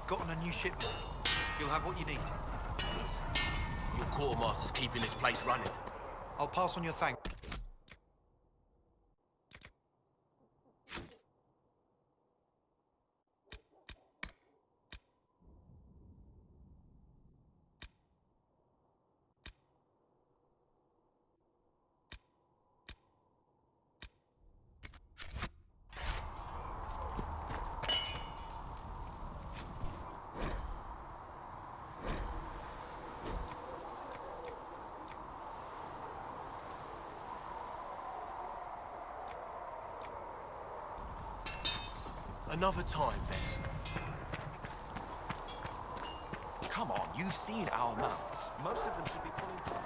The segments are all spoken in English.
got on a new shipment. You'll have what you need. Your quartermaster's keeping this place running. I'll pass on your thanks. Another time, then. Come on, you've seen our mounts. Most of them should be pulling through.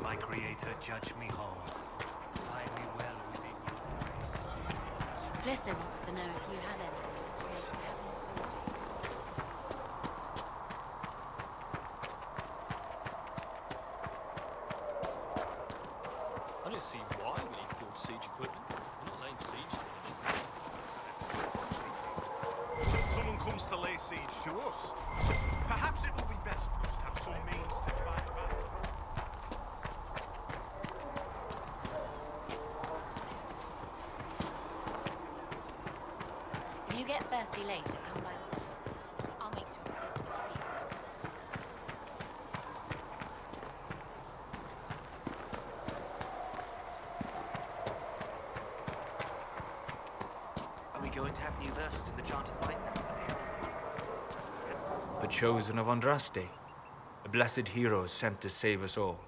My creator, judge me whole. Find me well within your grace. Listen wants to know if you had any. I don't see why we need good siege equipment. We're not laying siege to anything. Someone comes to lay siege to us. Perhaps it will be best for us to have some means to fight back. If you get thirsty later, come by the door. I'll make sure this is free. Are we going to have new verses in the chant of light now? The chosen of Andraste, a blessed hero sent to save us all.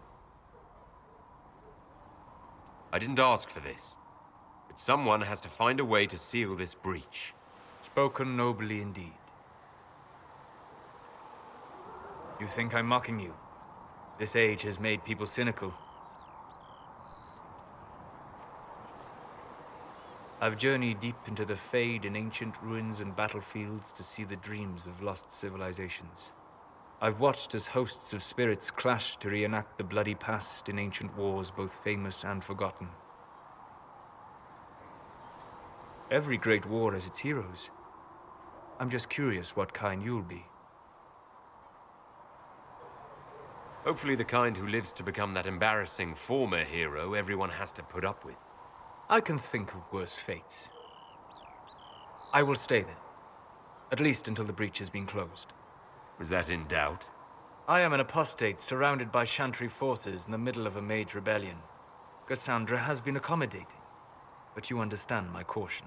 I didn't ask for this, but someone has to find a way to seal this breach. Spoken nobly indeed. You think I'm mocking you? This age has made people cynical. I've journeyed deep into the Fade in ancient ruins and battlefields to see the dreams of lost civilizations. I've watched as hosts of spirits clash to reenact the bloody past in ancient wars both famous and forgotten. Every great war has its heroes. I'm just curious what kind you'll be. Hopefully the kind who lives to become that embarrassing former hero everyone has to put up with. I can think of worse fates. I will stay there, at least until the breach has been closed. Was that in doubt? I am an apostate surrounded by Chantry forces in the middle of a mage rebellion. Cassandra has been accommodating, but you understand my caution.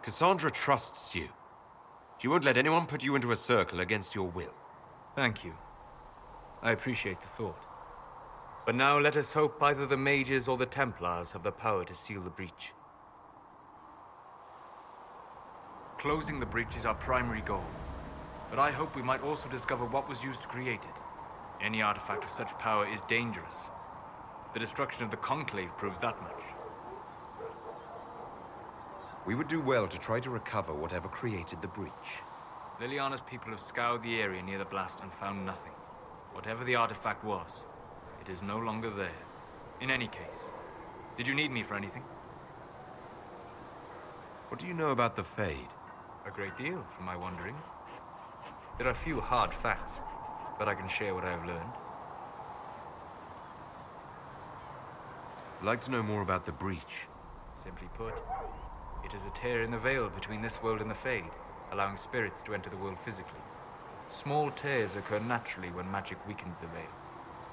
Cassandra trusts you. She won't let anyone put you into a circle against your will. Thank you. I appreciate the thought. But now let us hope either the mages or the Templars have the power to seal the breach. Closing the breach is our primary goal. But I hope we might also discover what was used to create it. Any artifact of such power is dangerous. The destruction of the Conclave proves that much. We would do well to try to recover whatever created the breach. Liliana's people have scoured the area near the blast and found nothing. Whatever the artifact was, it is no longer there. In any case, did you need me for anything? What do you know about the Fade? A great deal from my wanderings. There are few hard facts, but I can share what I have learned. I'd like to know more about the breach. Simply put, it is a tear in the veil between this world and the Fade, allowing spirits to enter the world physically. Small tears occur naturally when magic weakens the veil,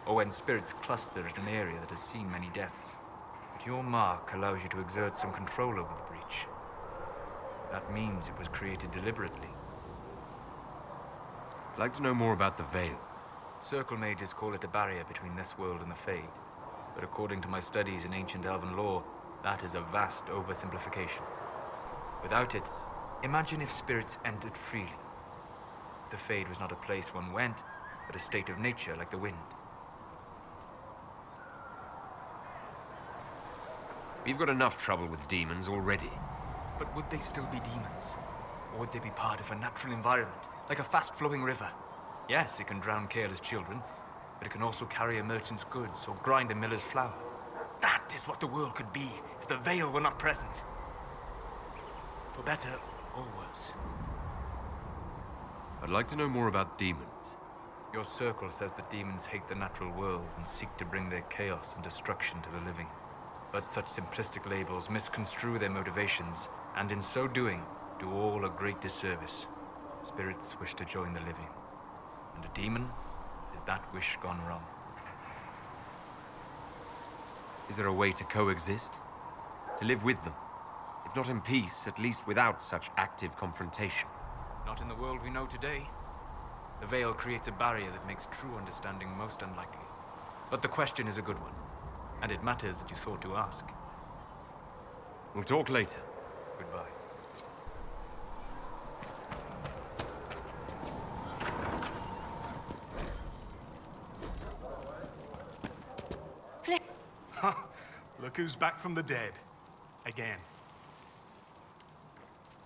or when spirits cluster at an area that has seen many deaths. But your mark allows you to exert some control over the breach. That means it was created deliberately. I'd like to know more about the Veil. Circle mages call it a barrier between this world and the Fade. But according to my studies in ancient elven lore, that is a vast oversimplification. Without it, imagine if spirits entered freely. The Fade was not a place one went, but a state of nature like the wind. We've got enough trouble with demons already. But would they still be demons? Or would they be part of a natural environment, like a fast-flowing river? Yes, it can drown careless children, but it can also carry a merchant's goods or grind a miller's flour. That That is what the world could be if the veil were not present. For better or worse. I'd like to know more about demons. Your circle says that demons hate the natural world and seek to bring their chaos and destruction to the living. But such simplistic labels misconstrue their motivations, and in so doing, do all a great disservice. Spirits wish to join the living, and a demon is that wish gone wrong. Is there a way to coexist? To live with them? If not in peace, at least without such active confrontation. Not in the world we know today. The veil creates a barrier that makes true understanding most unlikely. But the question is a good one, and it matters that you thought to ask. We'll talk later. Goodbye. Look who's back from the dead. Again.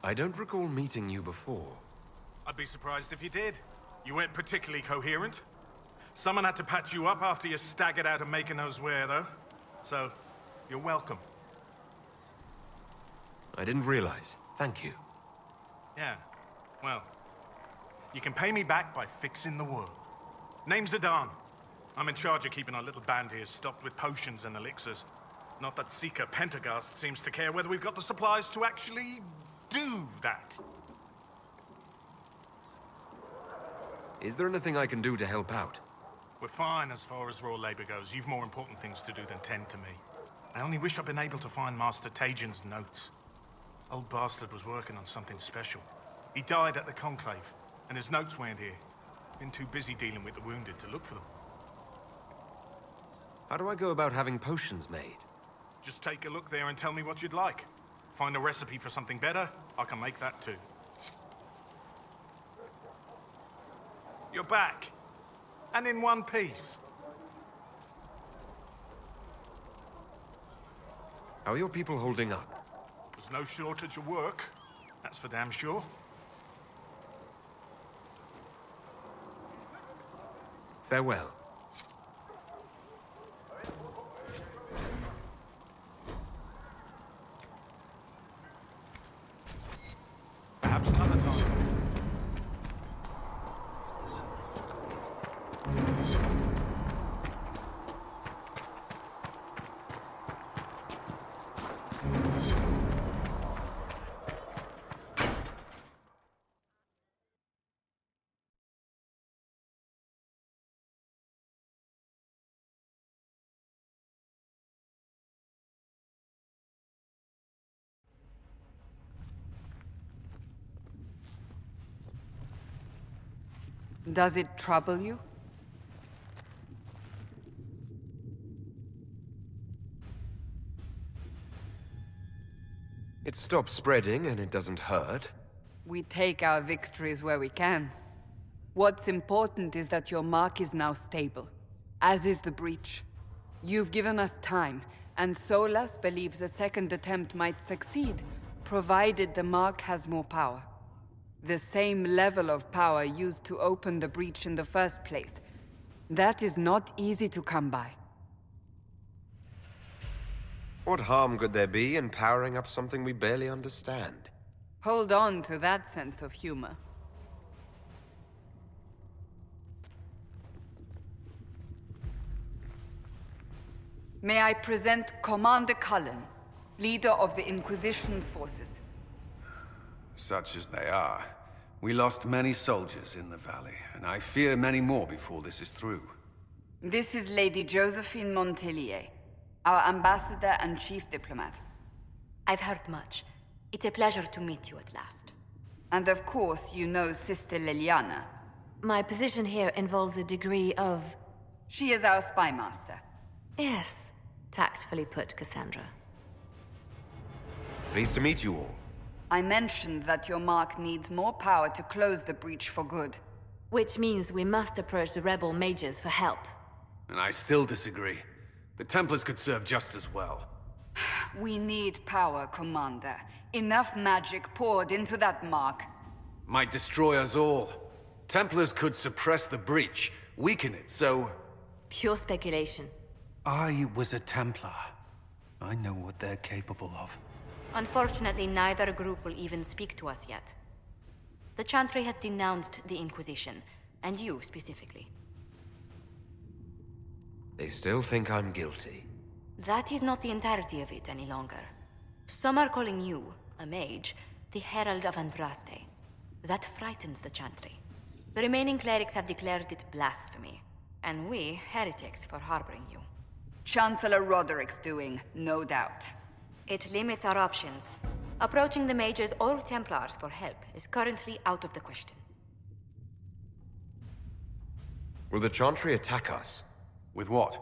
I don't recall meeting you before. I'd be surprised if you did. You weren't particularly coherent. Someone had to patch you up after you staggered out of making those wear, though. So, you're welcome. I didn't realize. Thank you. Yeah, well, you can pay me back by fixing the world. Name's Adan. I'm in charge of keeping our little band here stocked with potions and elixirs. Not that Seeker Pentagast seems to care whether we've got the supplies to actually do that. Is there anything I can do to help out? We're fine as far as raw labor goes. You've more important things to do than tend to me. I only wish I'd been able to find Master Tajin's notes. Old bastard was working on something special. He died at the Conclave, and his notes weren't here. Been too busy dealing with the wounded to look for them. How do I go about having potions made? Just take a look there and tell me what you'd like. Find a recipe for something better, I can make that too. You're back. And in one piece. How are your people holding up? There's no shortage of work. That's for damn sure. Farewell. Perhaps another time. Does it trouble you? It stops spreading and it doesn't hurt. We take our victories where we can. What's important is that your mark is now stable, as is the breach. You've given us time, and Solas believes a second attempt might succeed, provided the mark has more power. The same level of power used to open the breach in the first place. That is not easy to come by. What harm could there be in powering up something we barely understand? Hold on to that sense of humor. May I present Commander Cullen, leader of the Inquisition's forces. Such as they are. We lost many soldiers in the valley, and I fear many more before this is through. This is Lady Josephine Montelier, our ambassador and chief diplomat. I've heard much. It's a pleasure to meet you at last. And of course, you know Sister Liliana. My position here involves a degree of... She is our spy master. Yes, tactfully put, Cassandra. Pleased to meet you all. I mentioned that your mark needs more power to close the breach for good. Which means we must approach the rebel mages for help. And I still disagree. The Templars could serve just as well. We need power, Commander. Enough magic poured into that mark. Might destroy us all. Templars could suppress the breach, weaken it, so... Pure speculation. I was a Templar. I know what they're capable of. Unfortunately, neither group will even speak to us yet. The Chantry has denounced the Inquisition, and you specifically. They still think I'm guilty. That is not the entirety of it any longer. Some are calling you, a mage, the Herald of Andraste. That frightens the Chantry. The remaining clerics have declared it blasphemy, and we, heretics, for harboring you. Chancellor Roderick's doing, no doubt. It limits our options. Approaching the mages or Templars for help is currently out of the question. Will the Chantry attack us? With what?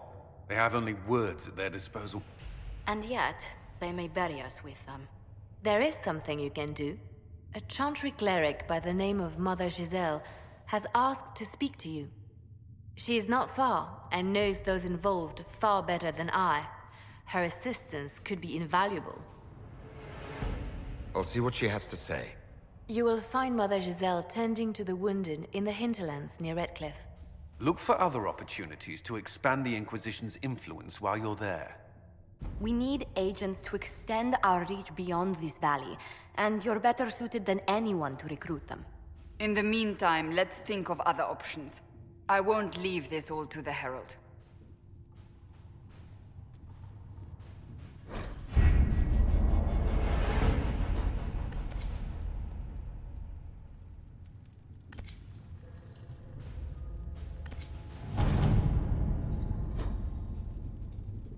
They have only words at their disposal. And yet, they may bury us with them. There is something you can do. A Chantry cleric by the name of Mother Giselle has asked to speak to you. She is not far and knows those involved far better than I. Her assistance could be invaluable. I'll see what she has to say. You will find Mother Giselle tending to the wounded in the hinterlands near Redcliffe. Look for other opportunities to expand the Inquisition's influence while you're there. We need agents to extend our reach beyond this valley, and you're better suited than anyone to recruit them. In the meantime, let's think of other options. I won't leave this all to the Herald.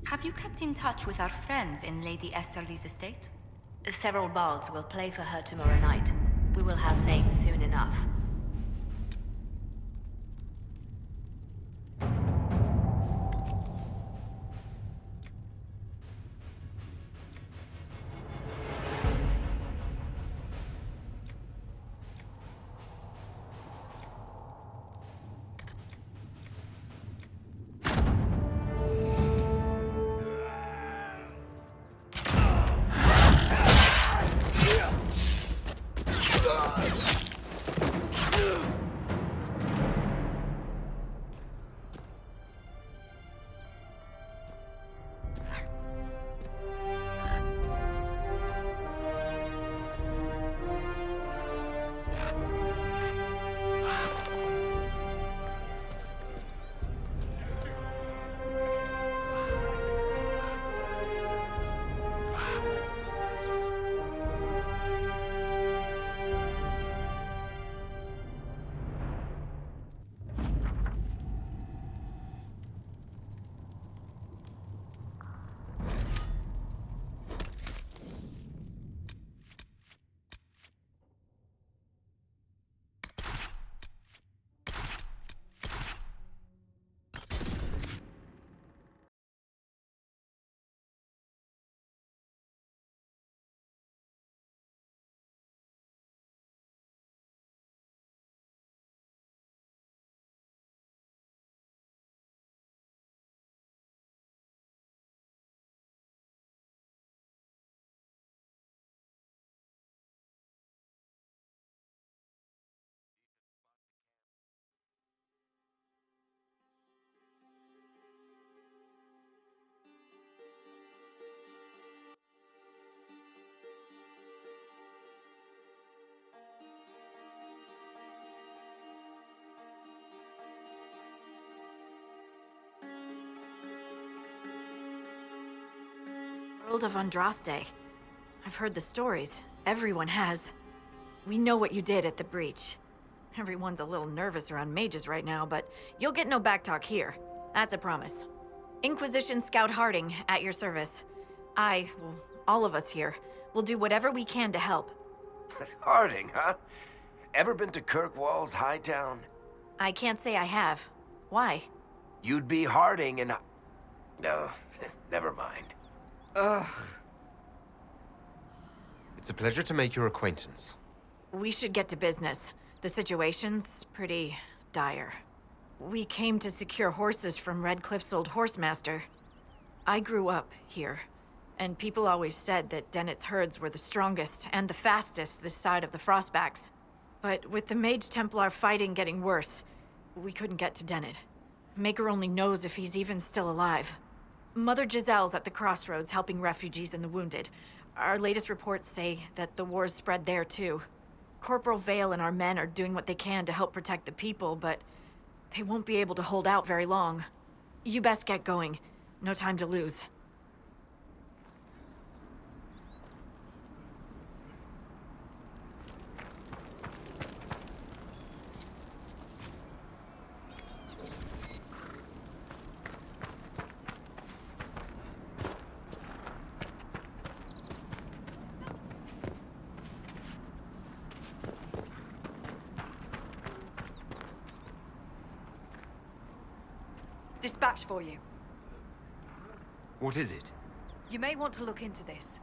Have you kept in touch with our friends in Lady Esterly's estate? Several bards will play for her tomorrow night. We will have names soon enough. World of Andraste. I've heard the stories. Everyone has. We know what you did at the breach. Everyone's a little nervous around mages right now, but you'll get no backtalk here. That's a promise. Inquisition Scout Harding, at your service. All of us here, will do whatever we can to help. Harding, huh? Ever been to Kirkwall's Hightown? I can't say I have. Why? You'd be Harding and... No, never mind. Ugh. It's a pleasure to make your acquaintance. We should get to business. The situation's pretty dire. We came to secure horses from Redcliffe's old horsemaster. I grew up here, and people always said that Dennett's herds were the strongest and the fastest this side of the Frostbacks. But with the Mage Templar fighting getting worse, we couldn't get to Dennett. Maker only knows if he's even still alive. Mother Giselle's at the crossroads helping refugees and the wounded. Our latest reports say that the war's spread there too. Corporal Vale and our men are doing what they can to help protect the people, but they won't be able to hold out very long. You best get going. No time to lose. Dispatch for you. What is it? You may want to look into this.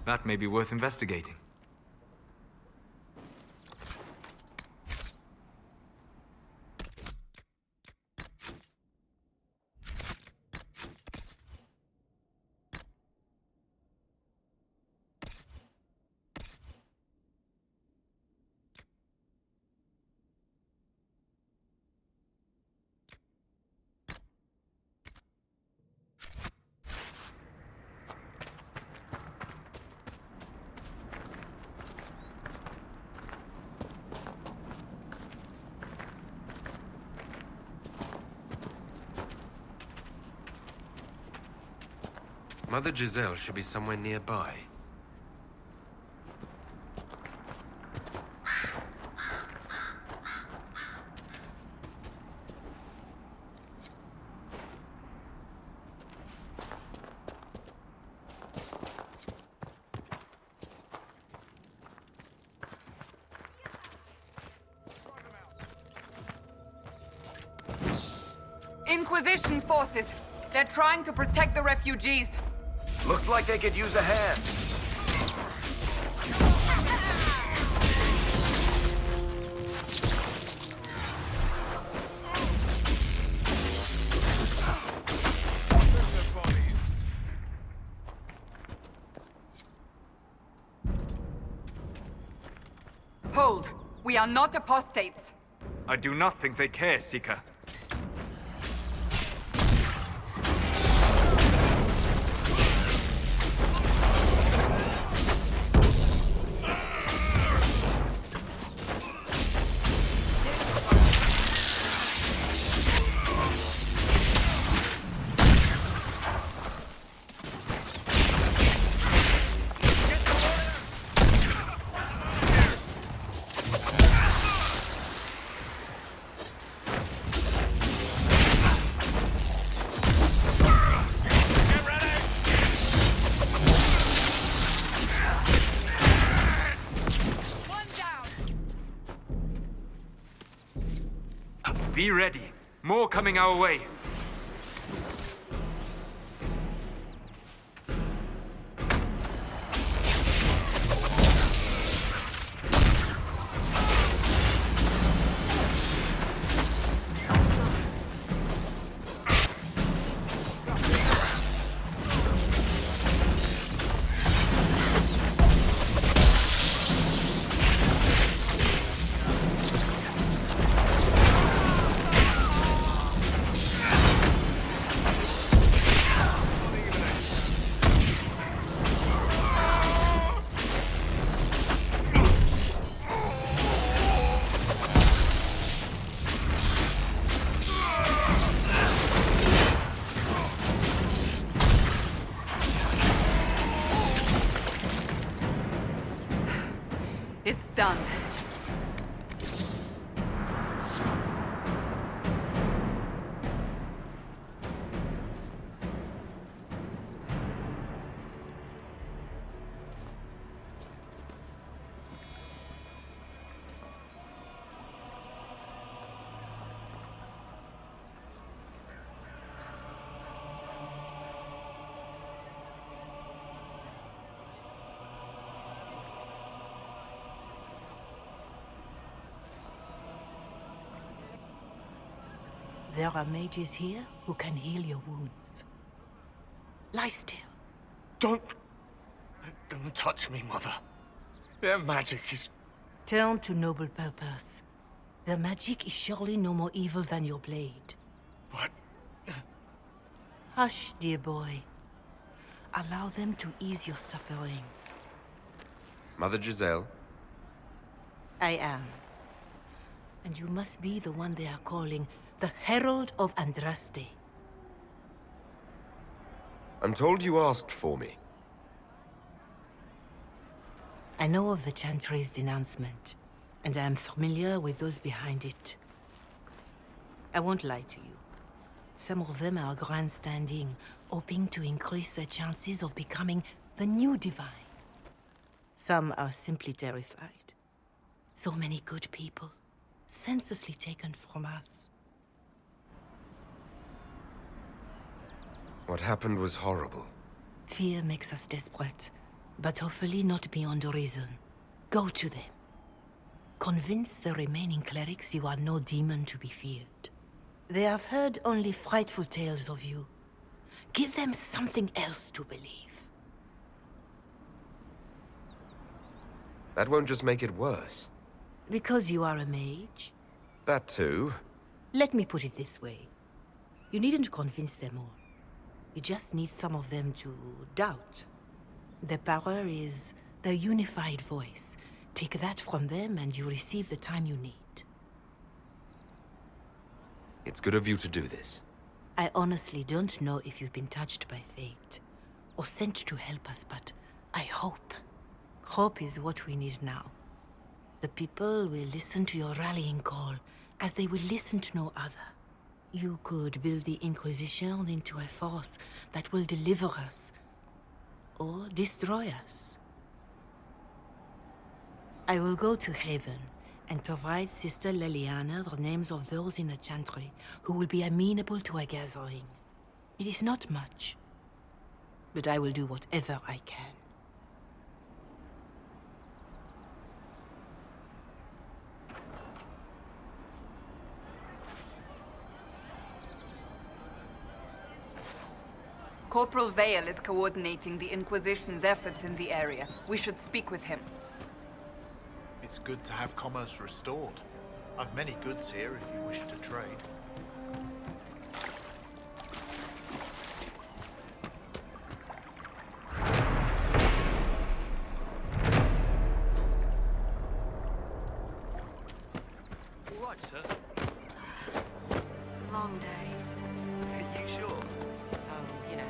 That may be worth investigating. Mother Giselle should be somewhere nearby. Inquisition forces! They're trying to protect the refugees! Looks like they could use a hand. Hold! We are not apostates! I do not think they care, Seeker. Be ready. More coming our way. There are mages here who can heal your wounds. Lie still. Don't touch me, Mother. Their magic is... Turn to noble purpose. Their magic is surely no more evil than your blade. What? Hush, dear boy. Allow them to ease your suffering. Mother Giselle? I am. And you must be the one they are calling the Herald of Andraste. I'm told you asked for me. I know of the Chantry's denouncement, and I am familiar with those behind it. I won't lie to you. Some of them are grandstanding, hoping to increase their chances of becoming the new divine. Some are simply terrified. So many good people, senselessly taken from us. What happened was horrible. Fear makes us desperate, but hopefully not beyond reason. Go to them. Convince the remaining clerics you are no demon to be feared. They have heard only frightful tales of you. Give them something else to believe. That won't just make it worse. Because you are a mage? That too. Let me put it this way. You needn't convince them all. You just need some of them to doubt. Their power is their unified voice. Take that from them and you receive the time you need. It's good of you to do this. I honestly don't know if you've been touched by fate, or sent to help us, but I hope. Hope is what we need now. The people will listen to your rallying call, as they will listen to no other. You could build the Inquisition into a force that will deliver us, or destroy us. I will go to Haven, and provide Sister Leliana the names of those in the Chantry who will be amenable to a gathering. It is not much, but I will do whatever I can. Corporal Vale is coordinating the Inquisition's efforts in the area. We should speak with him. It's good to have commerce restored. I've many goods here if you wish to trade. All right, sir. Long day. Are you sure? Oh, you know.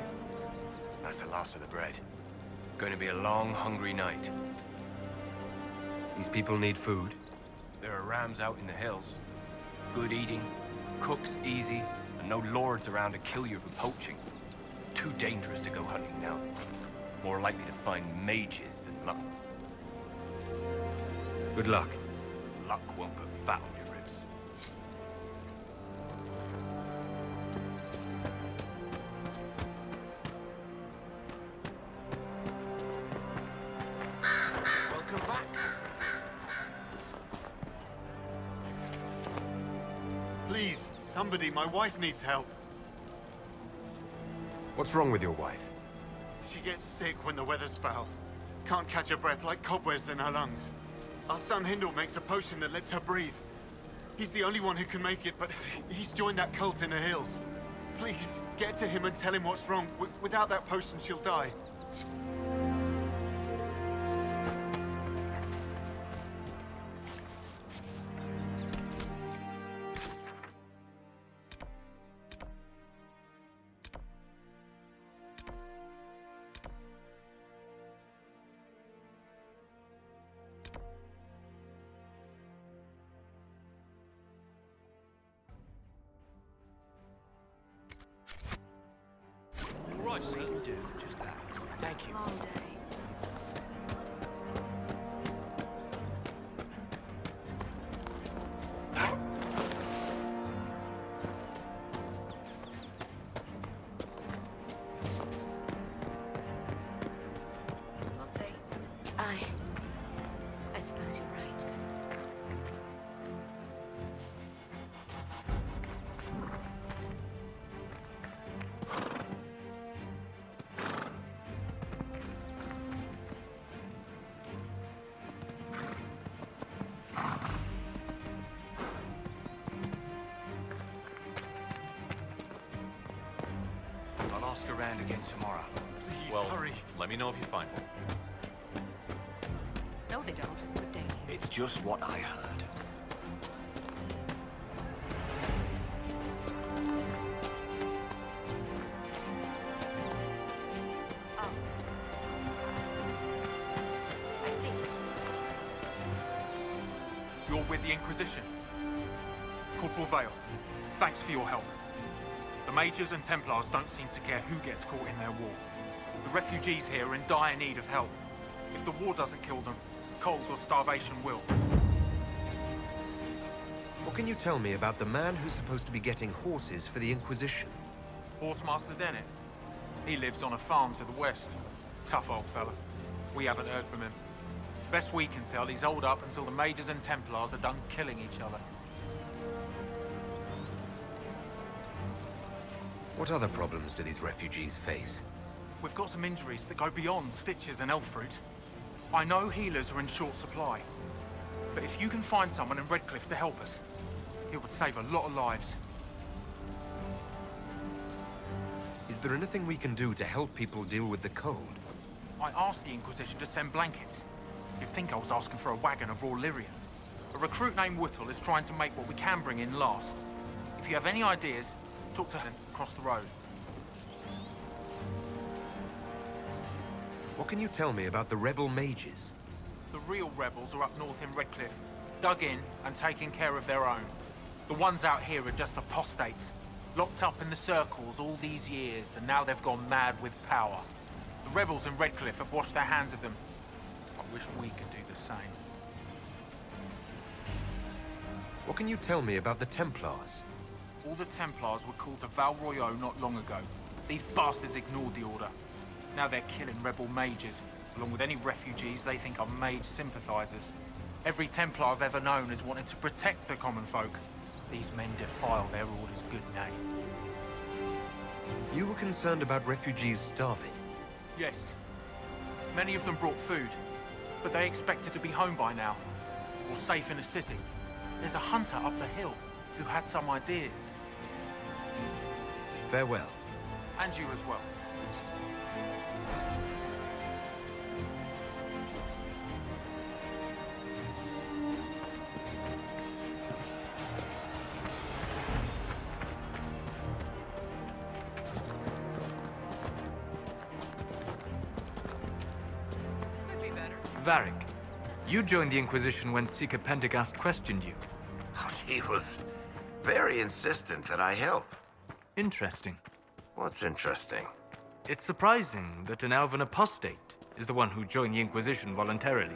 That's the last of the bread. Going to be a long, hungry night. These people need food. There are rams out in the hills. Good eating, cooks easy, and no lords around to kill you for poaching. Too dangerous to go hunting now. More likely to find mages than luck. Good luck. Luck won't put fat on your ribs. Welcome back. Please, somebody, my wife needs help. What's wrong with your wife? She gets sick when the weather's foul. Can't catch her breath like cobwebs in her lungs. Our son Hindle makes a potion that lets her breathe. He's the only one who can make it, but he's joined that cult in the hills. Please, get to him and tell him what's wrong. Without that potion, she'll die. All right, sir. Do just that. Thank you. Long day. We'll see. I suppose you're right. ask around again tomorrow. Well, let me know if you find one. No, they don't. Good day to you. It's just what I heard. Oh. I see. You're with the Inquisition. Corporal Vale, thanks for your help. The Mages and Templars don't seem to care who gets caught in their war. The refugees here are in dire need of help. If the war doesn't kill them, cold or starvation will. What can you tell me about the man who's supposed to be getting horses for the Inquisition? Horsemaster Dennett. He lives on a farm to the west. Tough old fella. We haven't heard from him. Best we can tell, he's holed up until the Mages and Templars are done killing each other. What other problems do these refugees face? We've got some injuries that go beyond stitches and elf fruit. I know healers are in short supply, but if you can find someone in Redcliffe to help us, it would save a lot of lives. Is there anything we can do to help people deal with the cold? I asked the Inquisition to send blankets. You'd think I was asking for a wagon of raw Lyrian. A recruit named Whittle is trying to make what we can bring in last. If you have any ideas, talk to him across the road. What can you tell me about the rebel mages? The real rebels are up north in Redcliffe, dug in and taking care of their own. The ones out here are just apostates, locked up in the circles all these years, and now they've gone mad with power. The rebels in Redcliffe have washed their hands of them. I wish we could do the same. What can you tell me about the Templars? All the Templars were called to Val Royeaux not long ago. These bastards ignored the order. Now they're killing rebel mages, along with any refugees they think are mage sympathizers. Every Templar I've ever known has wanted to protect the common folk. These men defile their order's good name. You were concerned about refugees starving? Yes. Many of them brought food, but they expected to be home by now, or safe in a city. There's a hunter up the hill who has some ideas. Farewell. And you as well. Varric, you joined the Inquisition when Seeker Pendergast questioned you. Oh, he was very insistent that I help. Interesting. What's interesting? It's surprising that an elven apostate is the one who joined the Inquisition voluntarily.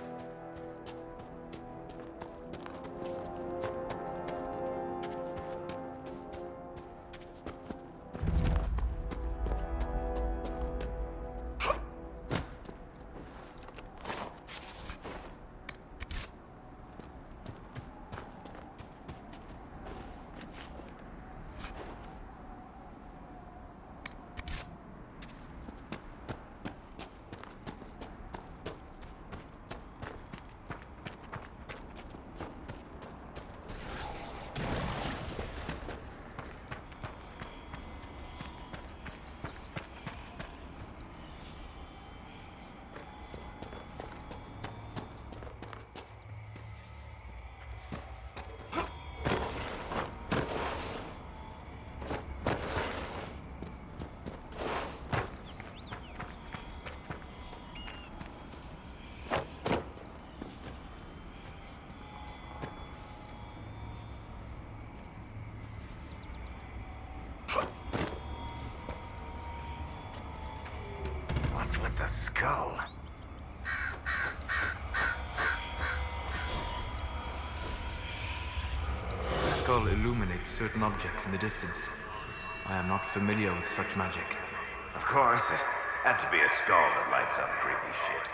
What's with the skull? The skull illuminates certain objects in the distance. I am not familiar with such magic. Of course, it had to be a skull that lights up creepy shit.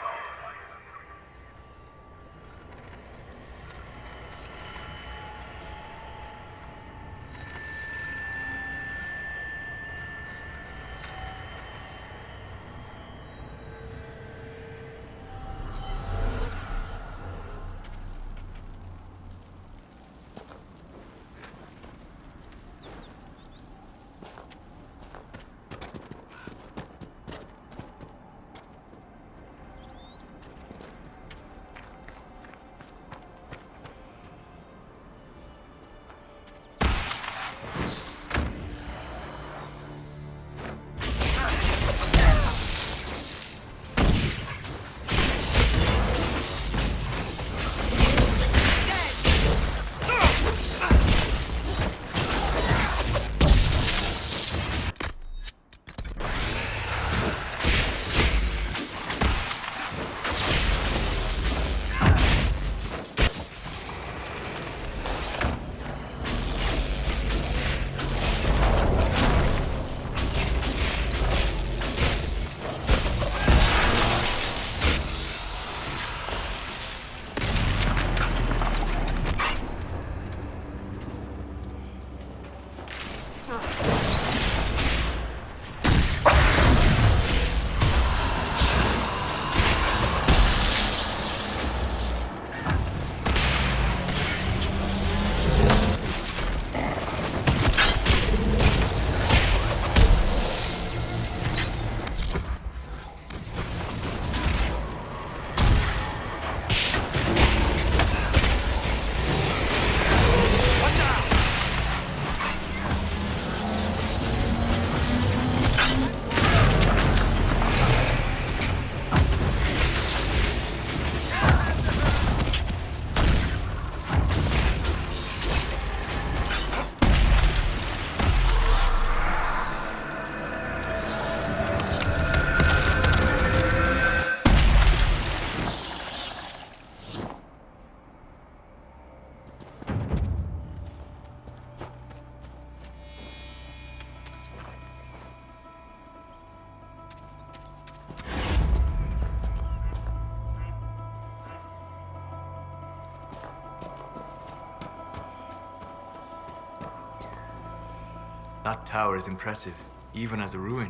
That tower is impressive, even as a ruin.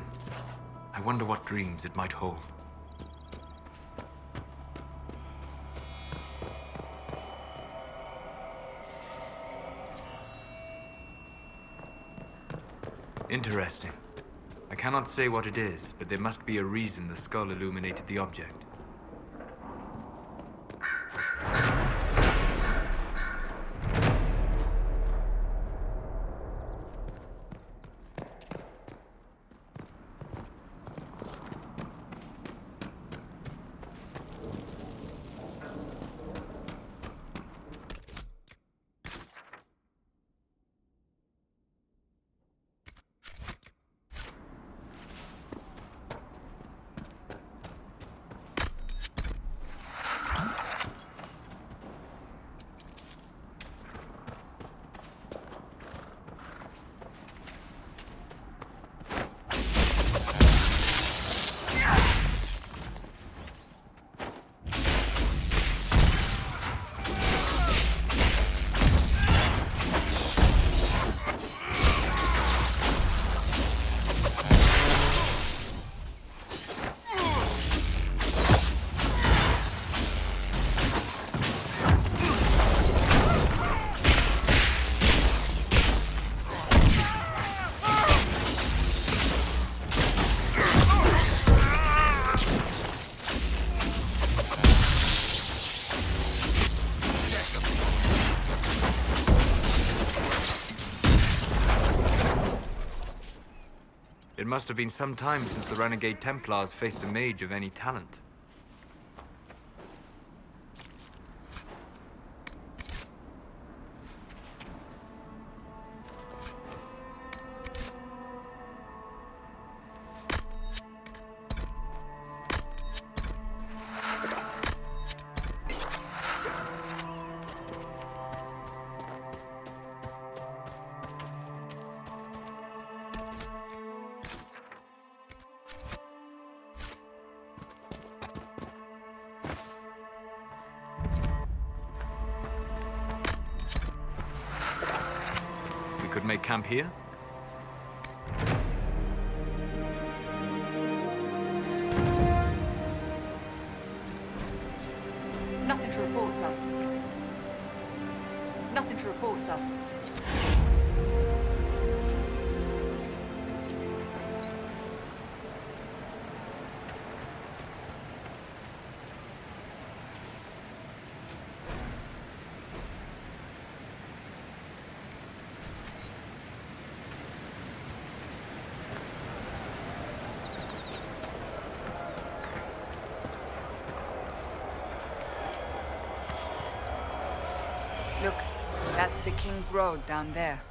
I wonder what dreams it might hold. Interesting. I cannot say what it is, but there must be a reason the skull illuminated the object. It must have been some time since the Renegade Templars faced a mage of any talent. Could make camp here? Nothing to report, sir. Nothing to report, sir. Look, that's the King's Road down there.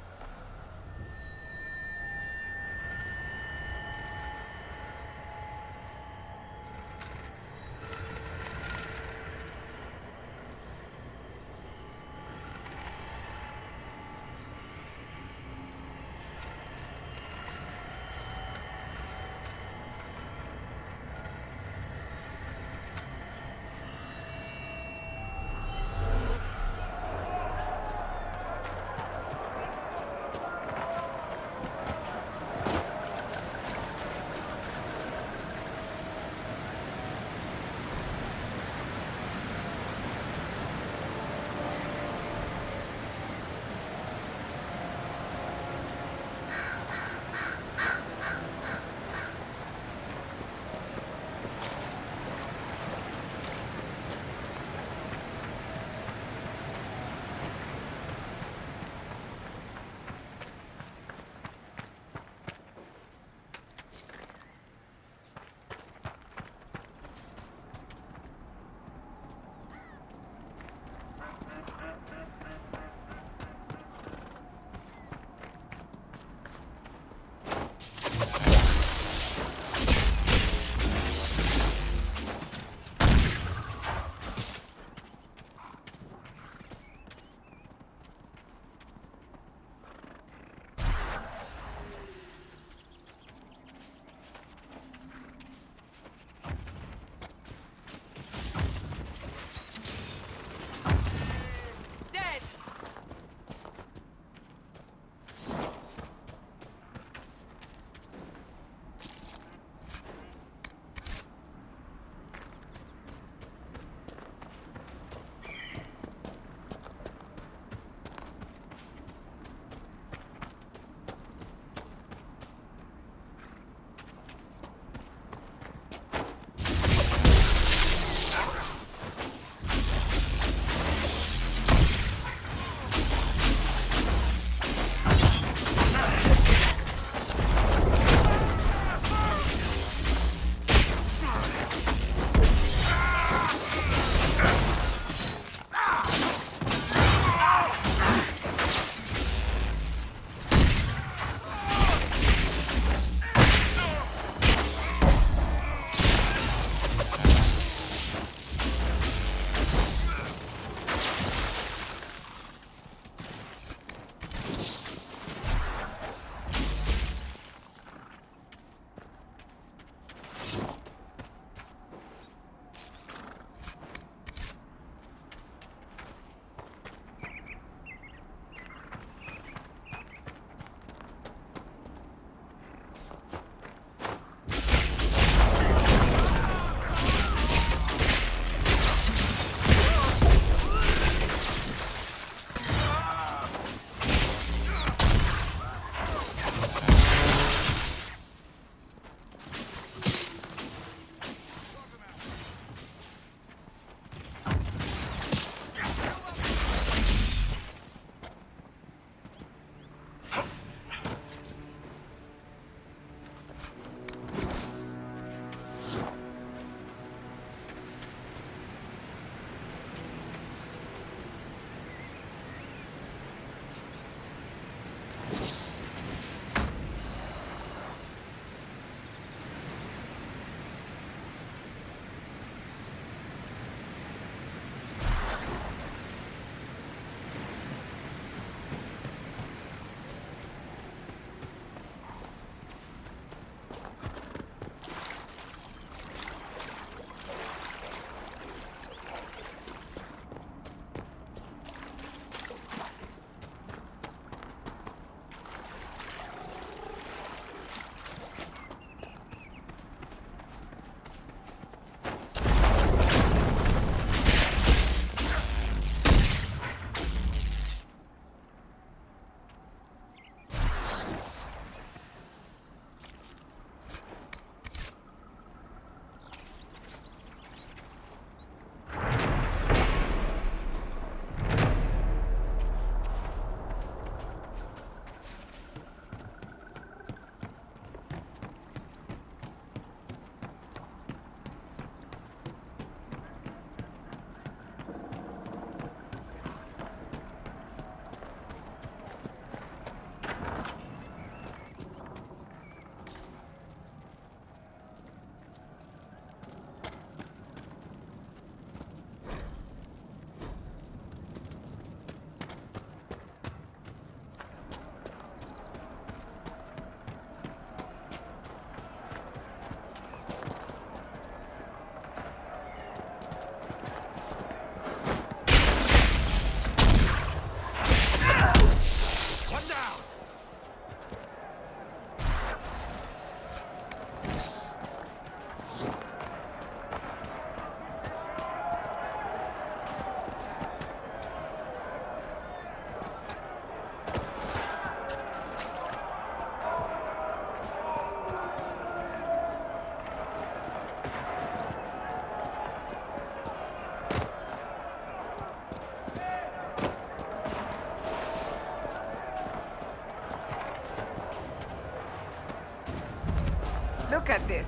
Look at this.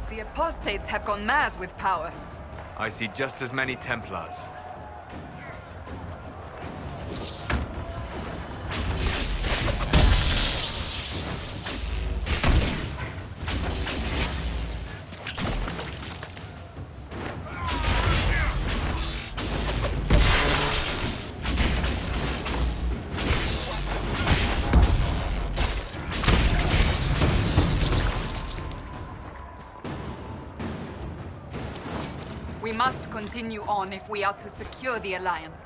The apostates have gone mad with power. I see just as many Templars. We must continue on if we are to secure the Alliance.